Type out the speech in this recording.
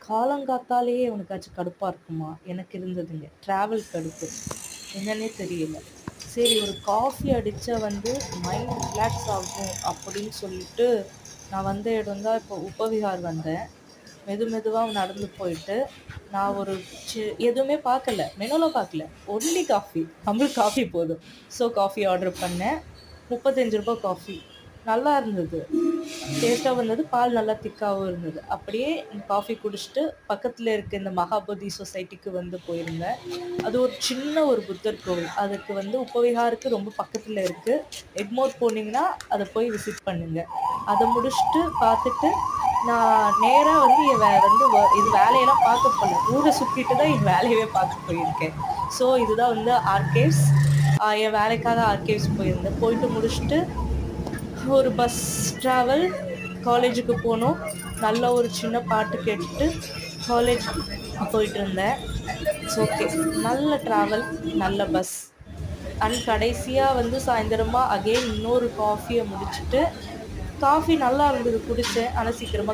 காலங்காத்தாலேயே உனக்காச்சும் கடுப்பா இருக்குமா? எனக்கு இருந்ததுங்க. ட்ராவல் கடுப்பு. என்னன்னே தெரியல. சரி ஒரு காஃபி அடிச்சா வந்து மைண்ட் ரிலாக்ஸ் ஆகும் அப்படின்னு சொல்லிட்டு, நான் வந்த இடம் தான் இப்போ உப்பவிஹார் வந்தேன். மெதுவா நடந்து போயிட்டு, நான் ஒரு எதுவுமே பார்க்கல. மெனுலாம் பார்க்கல. Only coffee. நம்மளுக்கு காஃபி போதும். ஸோ காஃபி ஆர்டர் பண்ணேன். ரூ. 35 காஃபி. நல்லா இருந்தது. டேஸ்ட்டா வந்தது. பால் நல்லா திக்காவும் இருந்தது. அப்படியே காஃபி குடிச்சுட்டு, பக்கத்துல இருக்க இந்த மகாபோதி சொசைட்டிக்கு வந்து போயிருந்தேன். அது ஒரு சின்ன ஒரு புத்தர் கோவில். அதுக்கு வந்து உப்பவிஹாருக்கு ரொம்ப பக்கத்துல இருக்கு. எக்மோர் போனீங்கன்னா, அத போய் விசிட் பண்ணுங்க. அத முடிச்சுட்டு பார்த்துட்டு, நான் நேரா வந்து என் வே வந்து வ இது வேலையெல்லாம் பார்க்க போல. ஊர சுத்திட்டு தான் என் வேலையவே பார்க்க போயிருக்கேன். ஸோ இதுதான் வந்து ஆர்கேவ்ஸ். என் வேலைக்காக ஆர்கேவ்ஸ் போயிருந்தேன். போயிட்டு முடிச்சுட்டு ஒரு பஸ் ட்ராவல் காலேஜுக்கு போனோம். நல்ல ஒரு சின்ன பாட்டு கேட்டுட்டு காலேஜுக்கு போயிட்டுருந்தேன். It's okay. நல்ல ட்ராவல், நல்ல பஸ். அண்ட் கடைசியா வந்து சாயந்தரமா அகைன் இன்னொரு காஃபிய முடிச்சுட்டு, காஃபி நல்லா இருந்தது குடிச்சேன். ஆனா சீக்கிரமா